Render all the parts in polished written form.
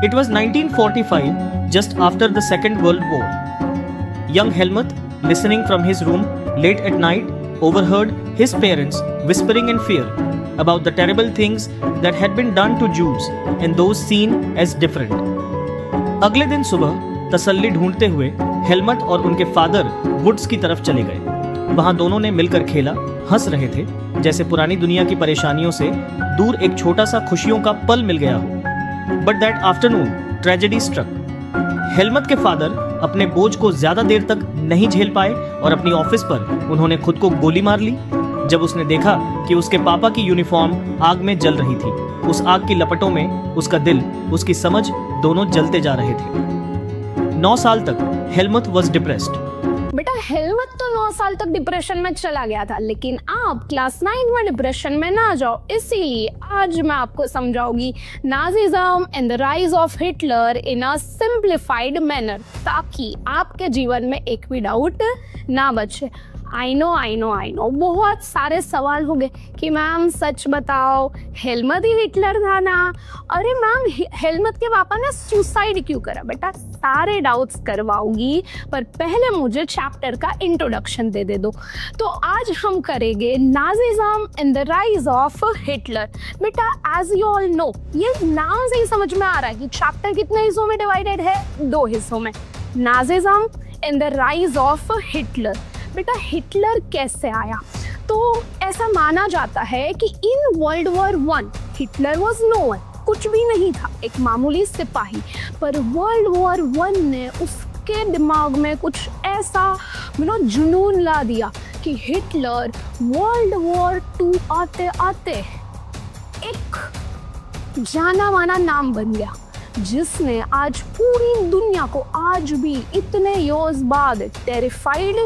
It was 1945, just after the Second World War. Young Helmut, listening from his room late at night, overheard his parents whispering in fear about the terrible things that had been done to Jews and those seen as different. अगले दिन सुबह तसल्ली ढूंढते हुए Helmont और उनके father woods की तरफ चले गए। वहां दोनों ने मिलकर खेला, हंस रहे थे, जैसे पुरानी दुनिया की परेशानियों से दूर एक छोटा सा खुशियों का पल मिल गया हो। But that afternoon tragedy struck. Helmut के फादर अपने बोझ को ज्यादा देर तक नहीं झेल पाए और अपनी ऑफिस पर उन्होंने खुद को गोली मार ली जब उसने देखा कि उसके पापा की यूनिफॉर्म आग में जल रही थी। उस आग की लपटों में उसका दिल, उसकी समझ दोनों जलते जा रहे थे। 9 साल तक हेलमट वॉज डिप्रेस्ड। बेटा हेलमट तो 9 साल तक डिप्रेशन में चला गया था, लेकिन आप क्लास 9 में डिप्रेशन में ना जाओ। इसीलिए आज मैं आपको समझाऊंगी Nazism and the rise of Hitler in a simplified manner, ताकि आपके जीवन में एक भी डाउट ना बचे। आई नो बहुत सारे सवाल हो गए कि मैम सच बताओ हेलमट ही हिटलर था ना। अरे मैम हेलमट के पापा ने सुसाइड क्यों करा? बेटा सारे डाउट्स करवाऊंगी, पर पहले मुझे चैप्टर का इंट्रोडक्शन दे दो। तो आज हम करेंगे Nazism and the rise of Hitler. बेटा एज यू ऑल नो, ये नाम से ही समझ में आ रहा है कि चैप्टर कितने हिस्सों में डिवाइडेड है? 2 हिस्सों में, Nazism and the rise of Hitler. बेटा हिटलर कैसे आया? तो ऐसा माना जाता है कि in world war 1 Hitler was no one, कुछ भी नहीं था, एक मामूली सिपाही। पर वर्ल्ड वॉर 1 ने उसके दिमाग में कुछ ऐसा जुनून ला दिया कि हिटलर वर्ल्ड वॉर 2 आते आते एक जाना माना नाम बन गया, जिसने आज पूरी दुनिया को आज भी इतने ईयर्स बाद टेरिफाइड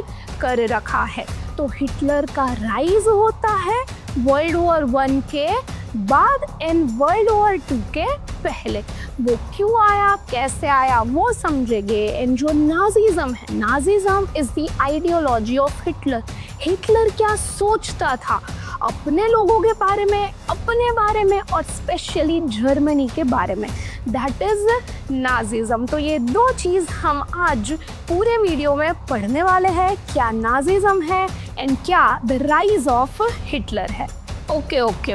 कर रखा है। तो हिटलर का राइज होता है वर्ल्ड वॉर 1 के बाद एंड वर्ल्ड वॉर 2 के पहले। वो क्यों आया, कैसे आया, वो समझेंगे। एंड जो नाजिज्म है, Nazism is the ideology of Hitler. Hitler क्या सोचता था अपने लोगों के बारे में, अपने बारे में, और स्पेशली जर्मनी के बारे में, दैट इज नाजिज्म। तो ये 2 चीज़ हम आज पूरे वीडियो में पढ़ने वाले हैं, क्या नाजिज्म है एंड क्या द राइज ऑफ हिटलर है। ओके,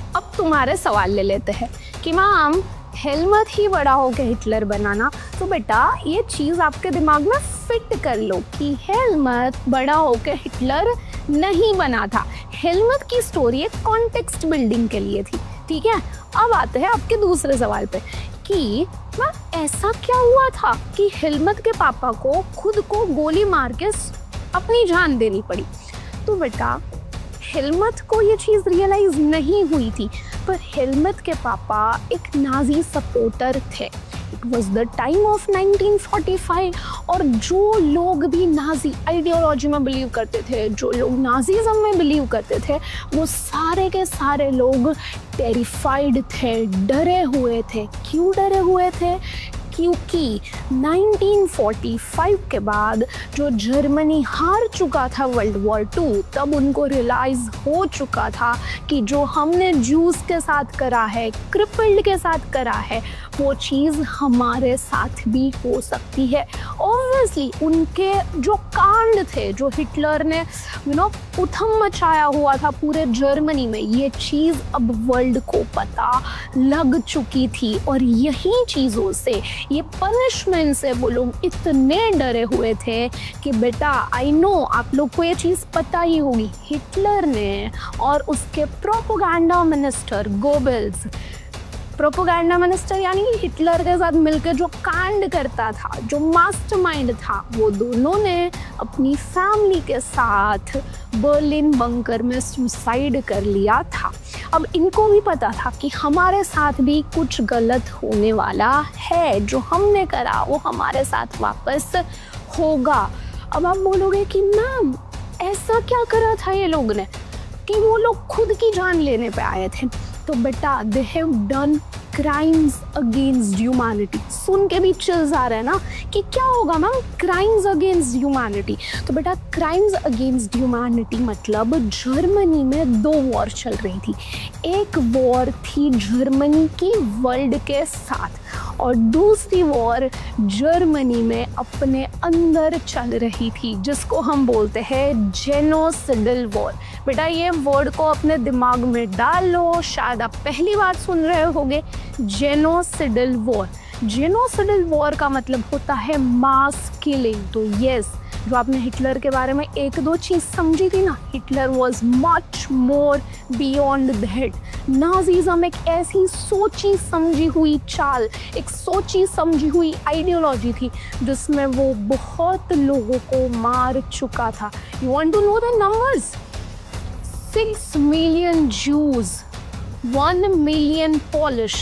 अब तुम्हारे सवाल ले लेते हैं कि मैम हेलमट ही बड़ा हो के हिटलर बनाना। तो बेटा ये चीज़ आपके दिमाग में फिट कर लो कि हेलमट बड़ा हो के हिटलर नहीं बना था। हेलमट की स्टोरी एक कॉन्टेक्स्ट बिल्डिंग के लिए थी, ठीक है। अब आते हैं आपके दूसरे सवाल पे कि मैम ऐसा क्या हुआ था कि हेलमट के पापा को खुद को गोली मार के अपनी जान देनी पड़ी? तो बेटा हेलमट को ये चीज़ रियलाइज नहीं हुई थी, पर हेलमट के पापा एक नाजी सपोर्टर थे। It was the time of 1945, और जो लोग भी नाजी आइडियोलॉजी में बिलीव करते थे, जो लोग नाजिज्म में बिलीव करते थे, वो सारे के सारे लोग टेरिफाइड थे, डरे हुए थे। क्यों डरे हुए थे? क्योंकि 1945 के बाद जो जर्मनी हार चुका था वर्ल्ड वॉर 2, तब उनको रियलाइज हो चुका था कि जो हमने जूस के साथ करा है, क्रिपल्ड के साथ करा है, वो चीज़ हमारे साथ भी हो सकती है। ऑब्वियसली उनके जो कांड थे, जो हिटलर ने उथम मचाया हुआ था पूरे जर्मनी में, ये चीज़ अब वर्ल्ड को पता लग चुकी थी। और यही चीज़ों से, ये पनिशमेंट से वो लोग इतने डरे हुए थे कि बेटा आई नो आप लोग को ये चीज़ पता ही होगी, हिटलर ने और उसके propaganda minister Goebbels, propaganda minister यानी हिटलर के साथ मिलकर जो कांड करता था, जो मास्टरमाइंड था, वो दोनों ने अपनी फैमिली के साथ बर्लिन बंकर में सुसाइड कर लिया था। अब इनको भी पता था कि हमारे साथ भी कुछ गलत होने वाला है, जो हमने करा वो हमारे साथ वापस होगा। अब आप बोलोगे कि मैम ऐसा क्या करा था ये लोग ने कि वो लोग खुद की जान लेने पे आए थे? तो बेटा they have done crimes against humanity. सुन के भी चिल्स आ रहे हैं ना कि क्या होगा मैम क्राइम्स अगेंस्ट ह्यूमैनिटी? तो बेटा क्राइम्स अगेंस्ट ह्यूमैनिटी मतलब जर्मनी में 2 वॉर चल रही थी। एक वॉर थी जर्मनी की वर्ल्ड के साथ, और दूसरी वॉर जर्मनी में अपने अंदर चल रही थी, जिसको हम बोलते हैं जेनोसिडल वॉर। बेटा ये वर्ड को अपने दिमाग में डाल लो, शायद आप पहली बार सुन रहे होगे जेनोसिडल वॉर। जेनोसिडल वॉर का मतलब होता है मास किलिंग। तो यस, जो आपने हिटलर के बारे में एक दो चीज़ समझी थी ना, Hitler was much more beyond that. Nazism एक ऐसी सोची समझी हुई चाल, एक सोची समझी हुई आइडियोलॉजी थी जिसमें वो बहुत लोगों को मार चुका था। You want to know the numbers? 6 million Jews, 1 million Polish,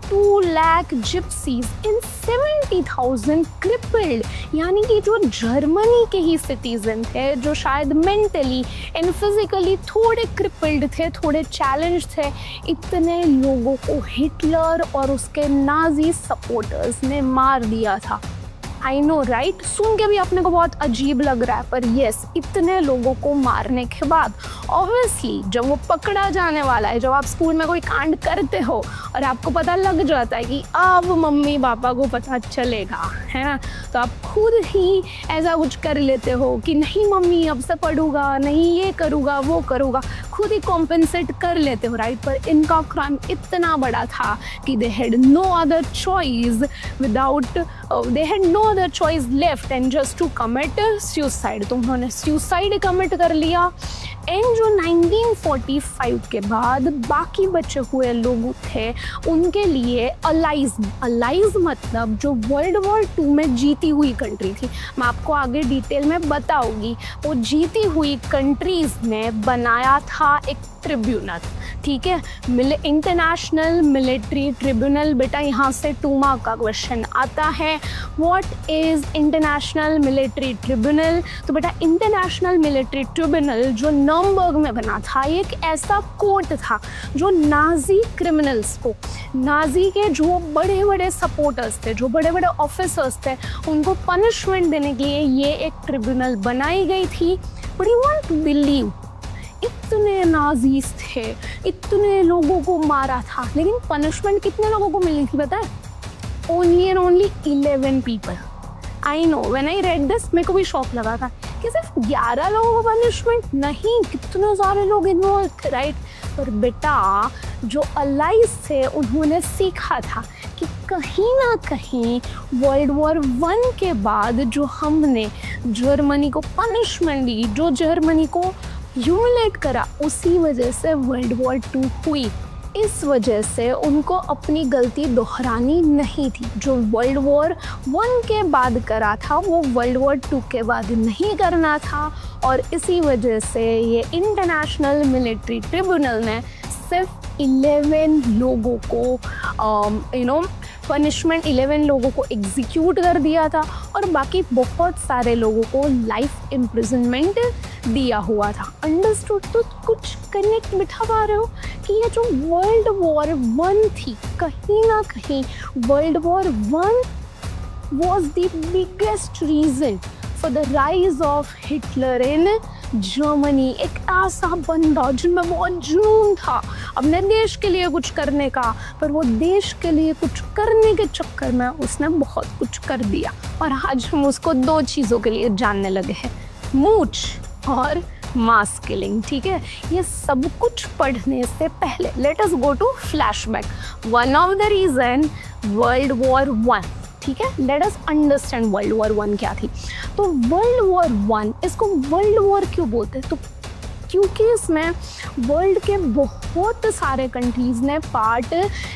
2 lakh gypsies and 70,000 crippled। यानी कि जो जर्मनी के ही सिटीजन थे, जो शायद मेंटली एंड फिजिकली थोड़े क्रिपल्ड थे, थोड़े चैलेंज थे, इतने लोगों को हिटलर और उसके नाजी सपोर्टर्स ने मार दिया था। आई नो राइट, सुन के भी अपने को बहुत अजीब लग रहा है, पर यस, इतने लोगों को मारने के बाद ऑब्वियसली जब वो पकड़ा जाने वाला है, जब आप स्कूल में कोई कांड करते हो और आपको पता लग जाता है कि अब मम्मी पापा को पता चलेगा, है ना, तो आप खुद ही ऐसा कुछ कर लेते हो कि नहीं मम्मी अब से पढ़ूंगा, नहीं ये करूँगा वो करूँगा, खुद ही कॉम्पेंसेट कर लेते हो, राइट। पर इनका क्राइम इतना बड़ा था कि they had no other choice they had no other choice left and just to commit suicide। तो उन्होंने suicide कमिट कर लिया। एंड जो 1945 के बाद बाकी बचे हुए लोग थे, उनके लिए अलाइज मतलब जो वर्ल्ड वॉर 2 में जीती हुई कंट्री थी, मैं आपको आगे डिटेल में बताऊंगी, वो जीती हुई कंट्रीज ने बनाया था एक ट्रिब्यूनल, ठीक है, इंटरनेशनल मिलिट्री ट्रिब्यूनल। बेटा यहाँ से 2 मार्क का क्वेश्चन आता है, what is international military tribunal? तो बेटा इंटरनेशनल मिलिट्री ट्रिब्यूनल जो नर्मबर्ग में बना था, ये एक ऐसा कोर्ट था जो नाजी क्रिमिनल्स को, नाजी के जो बड़े बड़े सपोर्टर्स थे, जो बड़े बड़े ऑफिसर्स थे, उनको पनिशमेंट देने के लिए ये एक ट्रिब्यूनल बनाई गई थी। But you want to believe, इतने नाजीज थे, इतने लोगों को मारा था, लेकिन पनिशमेंट कितने लोगों को मिली थी पता है? Only and only 11 people. I know, when I read this मेरे को भी शॉक लगा था कि सिर्फ 11 लोगों को पनिशमेंट, नहीं कितने सारे लोग इन्वॉल्व थे, राइट। पर बेटा जो अलाइज थे उन्होंने सीखा था कि कहीं ना कहीं वर्ल्ड वॉर 1 के बाद जो हमने जर्मनी को पनिशमेंट दी, जो जर्मनी को ह्यूमिलेट करा, उसी वजह से वर्ल्ड वॉर 2 हुई। इस वजह से उनको अपनी गलती दोहरानी नहीं थी। जो वर्ल्ड वॉर 1 के बाद करा था वो वर्ल्ड वॉर 2 के बाद नहीं करना था, और इसी वजह से ये इंटरनेशनल मिलिट्री ट्रिब्यूनल ने सिर्फ 11 लोगों को पनिशमेंट 11 लोगों को एग्जीक्यूट कर दिया था, और बाकी बहुत सारे लोगों को लाइफ इम्प्रिजनमेंट दिया हुआ था। अंडरस्टूड? तो कुछ कनेक्ट बिठा पा रहे हो कि ये जो वर्ल्ड वॉर 1 थी, कहीं ना कहीं world war 1 was the biggest reason for the rise of Hitler in Germany. एक ऐसा बंदा जिनमें बहुत जुनून था अपने देश के लिए कुछ करने का, पर वो देश के लिए कुछ करने के चक्कर में उसने बहुत कुछ कर दिया, और आज हम उसको 2 चीज़ों के लिए जानने लगे हैं, मूच और मास किलिंग, ठीक है। ये सब कुछ पढ़ने से पहले let us go to flashback. One of the reason world war 1, ठीक है, let us understand world war 1 क्या थी। तो वर्ल्ड वॉर 1, इसको वर्ल्ड वॉर क्यों बोलते हैं? तो क्योंकि इसमें वर्ल्ड के बहुत सारे कंट्रीज़ ने पार्ट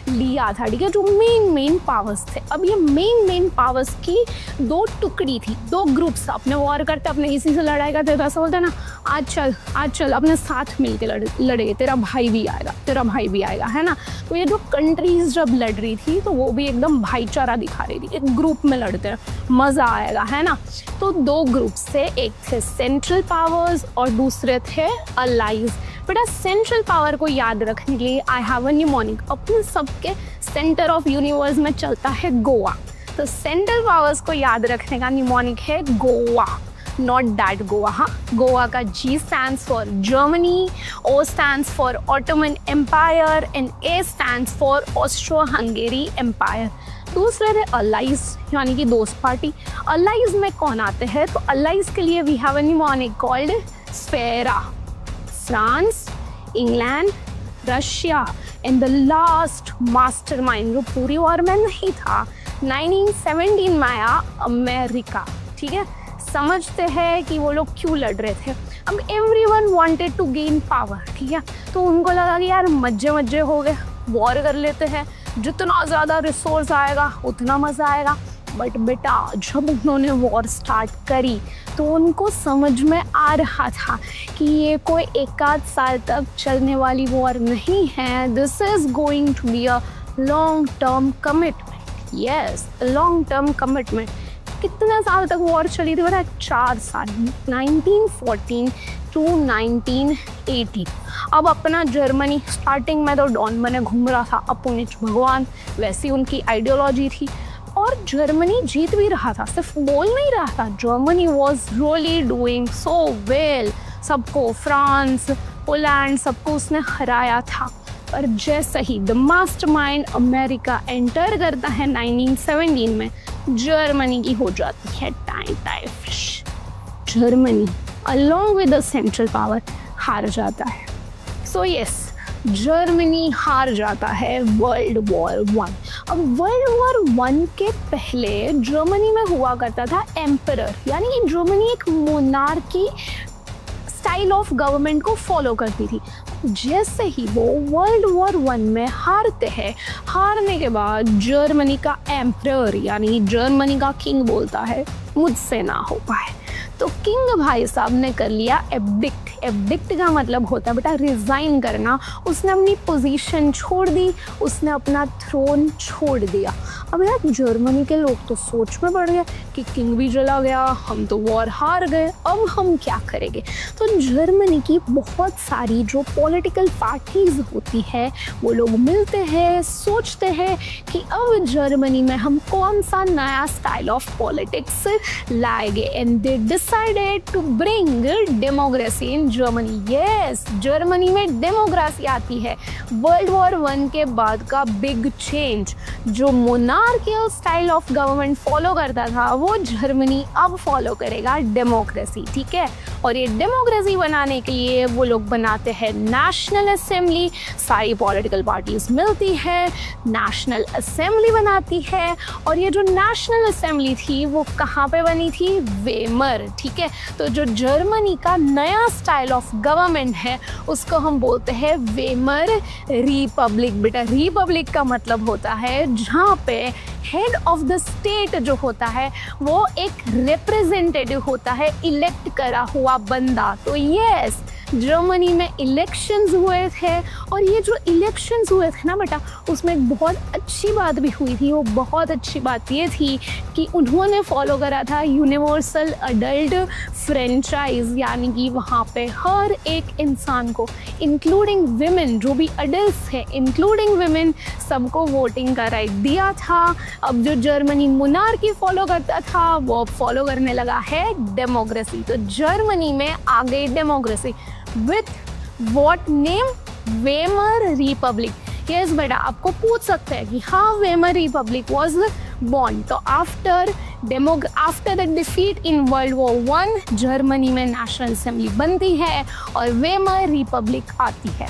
लिया था, ठीक है, जो मेन पावर्स थे। अब ये मेन पावर्स की 2 टुकड़ी थी, 2 ग्रुप्स। अपने वॉर करते, अपने किसी से लड़ाई करते तो ऐसा बोलते हैं ना, आज चल अपने साथ मिल के लड़े, तेरा भाई भी आएगा, है ना। तो ये जो कंट्रीज़ जब लड़ रही थी तो वो भी एकदम भाईचारा दिखा रही थी, एक ग्रुप में लड़ते हैं, मज़ा आएगा, है ना। तो 2 ग्रुप्स थे, एक थे सेंट्रल पावर्स और दूसरे थे अलाइज। बेटा सेंट्रल पावर को याद रखने के लिए आई हैव अ न्यूमोनिक। अपने सबके सेंटर ऑफ यूनिवर्स में चलता है गोवा, तो सेंट्रल पावर्स को याद रखने का न्यूमोनिक है गोवा, नॉट दैट गोवा। हाँ, गोवा का G stands for Germany, O stands for Ottoman Empire and A stands for Austro-Hungary Empire। दूसरे थे अलाइज यानी कि दोस्त पार्टी। अलाइज में कौन आते हैं, तो अलाइज के लिए we have a mnemonic called sphera. France, England, Russia and the last mastermind जो पूरी वॉर में नहीं था 1917 में आया अमेरिका। ठीक है, समझते हैं कि वो लोग क्यों लड़ रहे थे। अब everyone wanted to gain power. ठीक है, तो उनको लगा कि यार मजे हो गए, वॉर कर लेते हैं, जितना ज़्यादा रिसोर्स आएगा उतना मज़ा आएगा। बट बेटा जब उन्होंने वॉर स्टार्ट करी तो उनको समझ में आ रहा था कि ये कोई एक आध साल तक चलने वाली वॉर नहीं है। This is going to be a long term commitment. Yes, long term commitment. कितने साल तक वॉर चली थी बेटा? 4 साल, 1914 टू 1918। अब अपना जर्मनी स्टार्टिंग में तो डॉन बने घूम रहा था, अपुनिच भगवान, वैसी उनकी आइडियोलॉजी थी और जर्मनी जीत भी रहा था, सिर्फ बोल नहीं रहा था। Germany was really doing so well, सबको, फ्रांस, पोलैंड, सबको उसने हराया था। पर जैसे ही द मास्टरमाइंड अमेरिका एंटर करता है 1917 में, जर्मनी की हो जाती है time fish. Germany along with the central power हार जाता है। सो यस, जर्मनी हार जाता है वर्ल्ड वॉर 1। अब वर्ल्ड वॉर 1 के पहले जर्मनी में हुआ करता था एम्परर, यानी कि जर्मनी एक मोनार्की स्टाइल ऑफ गवर्नमेंट को फॉलो करती थी। जैसे ही वो वर्ल्ड वॉर 1 में हारते हैं, हारने के बाद जर्मनी का एम्परर यानी जर्मनी का किंग बोलता है मुझसे ना हो पाए, तो किंग भाई साहब ने कर लिया एब्डिक्ट। एब्डिक्ट का मतलब होता है बेटा रिज़ाइन करना। उसने अपनी पोजीशन छोड़ दी, उसने अपना थ्रोन छोड़ दिया। अब यार जर्मनी के लोग तो सोच में पड़ गए कि किंग भी चला गया, हम तो वॉर हार गए, अब हम क्या करेंगे। तो जर्मनी की बहुत सारी जो पॉलिटिकल पार्टीज होती है वो लोग मिलते हैं, सोचते हैं कि अब जर्मनी में हम कौन सा नया स्टाइल ऑफ पॉलिटिक्स लाएंगे। And they decided to bring democracy in Germany. Yes, Germany में डेमोक्रेसी आती है। वर्ल्ड वॉर 1 के बाद का बिग चेंज, जो monarchial style of government follow करता था वो जर्मनी अब फॉलो करेगा डेमोक्रेसी। ठीक है, और ये डेमोक्रेसी बनाने के लिए वो लोग बनाते हैं नेशनल असेंबली। सारी पॉलिटिकल पार्टीज मिलती है, नेशनल असेंबली बनाती है। और ये जो नेशनल असेंबली थी वो कहाँ पे बनी थी? वेमर। ठीक है, तो जो जर्मनी का नया स्टाइल ऑफ गवर्नमेंट है उसको हम बोलते हैं वेमर रिपब्लिक। बेटा रिपब्लिक का मतलब होता है जहाँ पे हेड ऑफ द स्टेट जो होता है वो एक रिप्रेजेंटेटिव होता है, इलेक्ट करा हुआ बंदा। तो यस, जर्मनी में इलेक्शंस हुए थे और ये जो इलेक्शंस हुए थे ना बेटा, उसमें एक बहुत अच्छी बात भी हुई थी। वो बहुत अच्छी बात ये थी कि उन्होंने फॉलो करा था यूनिवर्सल अडल्ट फ्रेंचाइज, यानी कि वहाँ पे हर एक इंसान को इंक्लूडिंग विमेन, जो भी अडल्ट थे इंक्लूडिंग विमेन, सबको वोटिंग का राइट दिया था। अब जो जर्मनी मोनार्की फॉलो करता था वो अब फॉलो करने लगा है डेमोक्रेसी। तो जर्मनी में आ गई democracy with what name? Weimar Republic. Yes बेटा, आपको पूछ सकते हैं कि हाँ वेमर रिपब्लिक वाज बॉर्न। तो after the defeat in world war 1 Germany में नेशनल असेंबली बनती है और वेमर रिपब्लिक आती है।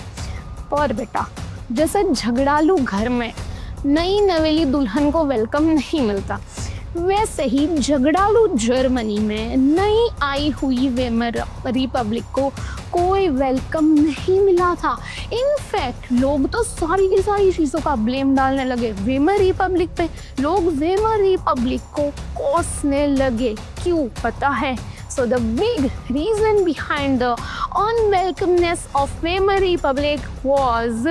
और बेटा जैसे झगड़ालू घर में नई नवेली दुल्हन को वेलकम नहीं मिलता, वैसे ही झगड़ालू जर्मनी में नई आई हुई वेमर रिपब्लिक को कोई वेलकम नहीं मिला था। इनफैक्ट लोग तो सारी की सारी चीज़ों का ब्लेम डालने लगे वेमर रिपब्लिक पे। लोग वेमर रिपब्लिक को कोसने लगे। क्यों पता है? So the big reason behind the unwelcomeness of Weimar Republic was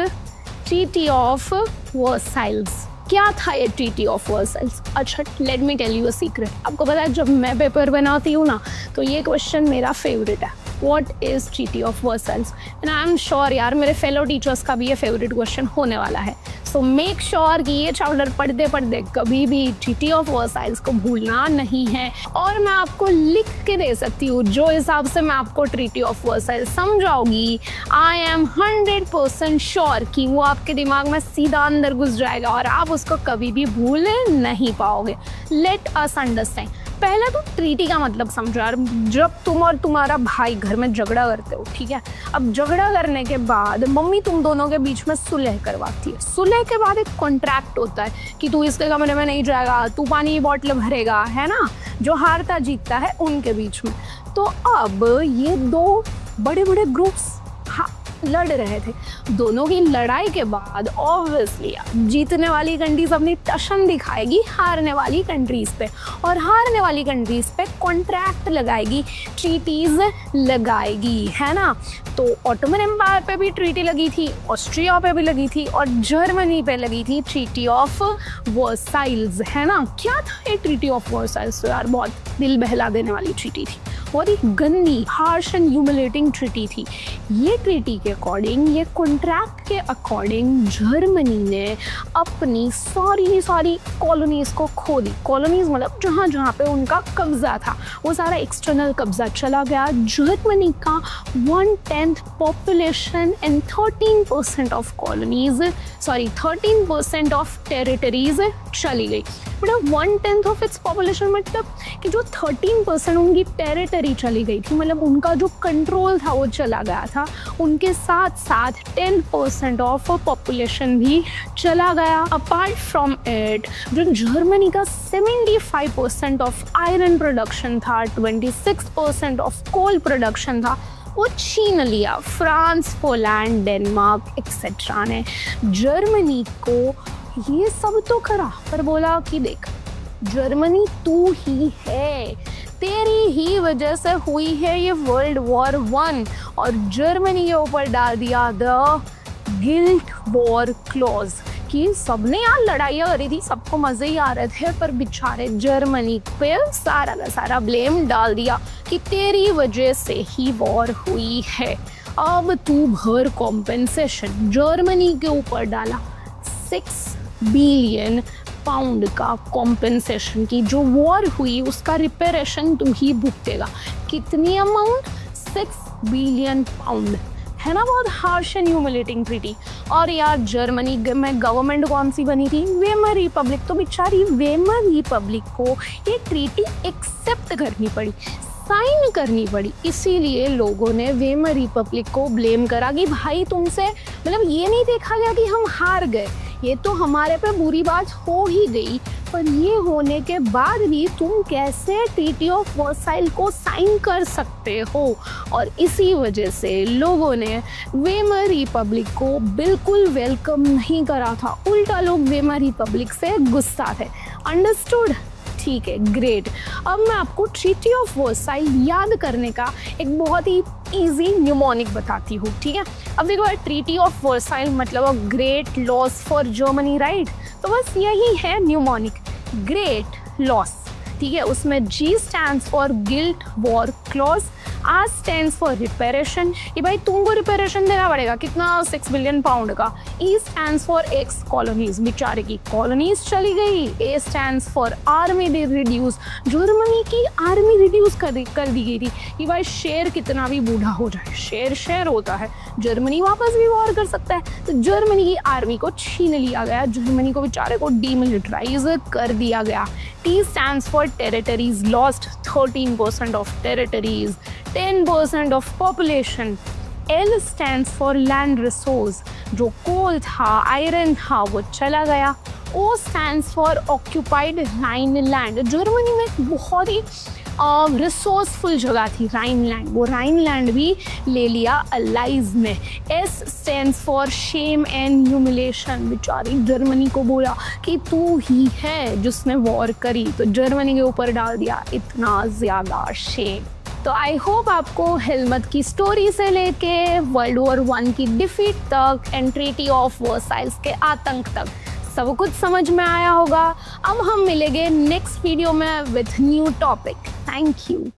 Treaty of Versailles। क्या था ये ट्रीटी ऑफ वर्साइल्स? अच्छा, let me tell you a secret. आपको पता है जब मैं पेपर बनाती हूँ ना तो ये क्वेश्चन मेरा फेवरेट है, what is treaty of Versailles. And I am sure यार मेरे फेलो टीचर्स का भी ये फेवरेट क्वेश्चन होने वाला है। सो मेक श्योर कि ये चैप्टर पढ़ते पढ़ते कभी भी ट्रीटी ऑफ वर्साइल्स को भूलना नहीं है। और मैं आपको लिख के दे सकती हूँ जो हिसाब से मैं आपको ट्रीटी ऑफ वर्साइल्स समझाऊंगी, आई एम 100% श्योर कि वो आपके दिमाग में सीधा अंदर घुस जाएगा और आप उसको कभी भी भूल नहीं पाओगे। Late us understand. पहले तो ट्रीटी का मतलब समझो यार। जब तुम और तुम्हारा भाई घर में झगड़ा करते हो, ठीक है, अब झगड़ा करने के बाद मम्मी तुम दोनों के बीच में सुलह करवाती है। सुलह के बाद एक कॉन्ट्रैक्ट होता है कि तू इसके कमरे में नहीं जाएगा, तू पानी की बोतल भरेगा, है ना, जो हारता जीतता है उनके बीच में। तो अब ये दो बड़े बड़े ग्रुप्स लड़ रहे थे। दोनों की लड़ाई के बाद ऑब्वियसली जीतने वाली कंट्रीज अपनी टशन दिखाएगी हारने वाली कंट्रीज पे, और हारने वाली कंट्रीज पे कॉन्ट्रैक्ट लगाएगी, ट्रीटीज लगाएगी, है ना। तो ऑटोमन एम्पायर पे भी ट्रीटी लगी थी, ऑस्ट्रिया पे भी लगी थी, और जर्मनी पे लगी थी ट्रीटी ऑफ वर्साइल्स, है ना। क्या था ये ट्रीटी ऑफ वर्साइल्स? यार बहुत दिल बहला देने वाली ट्रीटी थी, बहुत ही गंदी, हार्श एंड ह्यूमिलेटिंग ट्रीटी थी। ये ट्रीटी के अकॉर्डिंग, ये कॉन्ट्रैक्ट के अकॉर्डिंग जर्मनी ने अपनी सारी कॉलोनीज को खो दी। कॉलोनीज मतलब जहाँ जहाँ पे उनका कब्जा था वो सारा एक्सटर्नल कब्जा चला गया। जर्मनी का 1/10 population and 13% of colonies, 13% of territories चली गई। मतलब 1/10 ऑफ इट्स पॉपुलेशन मतलब कि जो 13% उनकी टेरिटरी चली गई थी, मतलब उनका जो कंट्रोल था वो चला गया था। उनके साथ साथ 10% ऑफ पॉपुलेशन भी चला गया। अपार्ट फ्रॉम इट जो जर्मनी का 75% ऑफ आयरन प्रोडक्शन था, 26% ऑफ कोल प्रोडक्शन था, वो छीन लिया फ्रांस, पोलैंड, डेनमार्क एक्सेट्रा ने। जर्मनी को ये सब तो करा पर बोला कि देख जर्मनी तू ही है, तेरी ही वजह से हुई है ये World War I, और जर्मनी के ऊपर डाल दिया द गिल्ट वॉर क्लॉज कि सबने यार लड़ाइयाँ करी थी, सबको मज़े ही आ रहे थे, पर बेचारे जर्मनी पे सारा का सारा ब्लेम डाल दिया कि तेरी वजह से ही वॉर हुई है, अब तू भर कॉम्पेंसेशन। जर्मनी के ऊपर डाला 6 बिलियन पाउंड का कॉम्पेंसेशन की जो वॉर हुई उसका रिपेरेशन तू ही भुगतेगा। कितनी अमाउंट? 6 बिलियन पाउंड, है ना। बहुत हार्श एंड ह्यूमिलेटिंग ट्रीटी। और यार जर्मनी में गवर्नमेंट कौन सी बनी थी? Weimar Republic. तो बेचारी वेमर रिपब्लिक को ये ट्रीटी एक्सेप्ट करनी पड़ी, साइन करनी पड़ी। इसीलिए लोगों ने वेमर रिपब्लिक को ब्लेम करा कि भाई तुमसे मतलब ये नहीं देखा गया कि हम हार गए, ये तो हमारे पे बुरी बात हो ही गई, पर ये होने के बाद भी तुम कैसे ट्रीटी ऑफ वर्साइल को साइन कर सकते हो। और इसी वजह से लोगों ने वेमर रिपब्लिक को बिल्कुल वेलकम नहीं करा था, उल्टा लोग वेमर रिपब्लिक से गुस्सा थे। अंडरस्टूड? ठीक है, ग्रेट। अब मैं आपको ट्रीटी ऑफ वर्साइल याद करने का एक बहुत ही इजी न्यूमोनिक बताती हूँ, ठीक है। अब देखो ट्रीटी ऑफ वर्साइल मतलब great loss for Germany, right. तो बस यही है न्यूमोनिक, ग्रेट लॉस, ठीक है। उसमें G stands for guilt war clause, R stands for reparation, ये भाई तुमको रिपेरेशन देना पड़ेगा, कितना? 6 बिलियन पाउंड का। E stands for ex colonies, बेचारे की कॉलोनीज चली गई। A stands for army reduce, Germany की आर्मी रिड्यूस कर दी गई थी कि भाई शेर कितना भी बूढ़ा हो जाए, शेर होता है, जर्मनी वापस भी वॉर कर सकता है। तो जर्मनी की आर्मी को छीन लिया गया, जर्मनी को बेचारे को डीमिलिटराइज कर दिया गया। T stands for territories lost, 13% of territories, 10% of population. L stands for land resource, जो कोल था, आयरन था, वो चला गया। O stands for occupied Rhineland, Germany में बहुत ही रिसोर्सफुल जगह थी राइनलैंड, वो राइनलैंड भी ले लिया अलाइज में। S stands for shame and humiliation, बेचारी जर्मनी को बोला कि तू ही है जिसने वॉर करी, तो जर्मनी के ऊपर डाल दिया इतना ज़्यादा शेम। तो आई होप आपको हेलमत की स्टोरी से लेके World War I की डिफीट तक एंड ट्रीटी ऑफ वर्साइल्स के आतंक तक सब कुछ समझ में आया होगा। अब हम मिलेंगे नेक्स्ट वीडियो में with new topic. Thank you.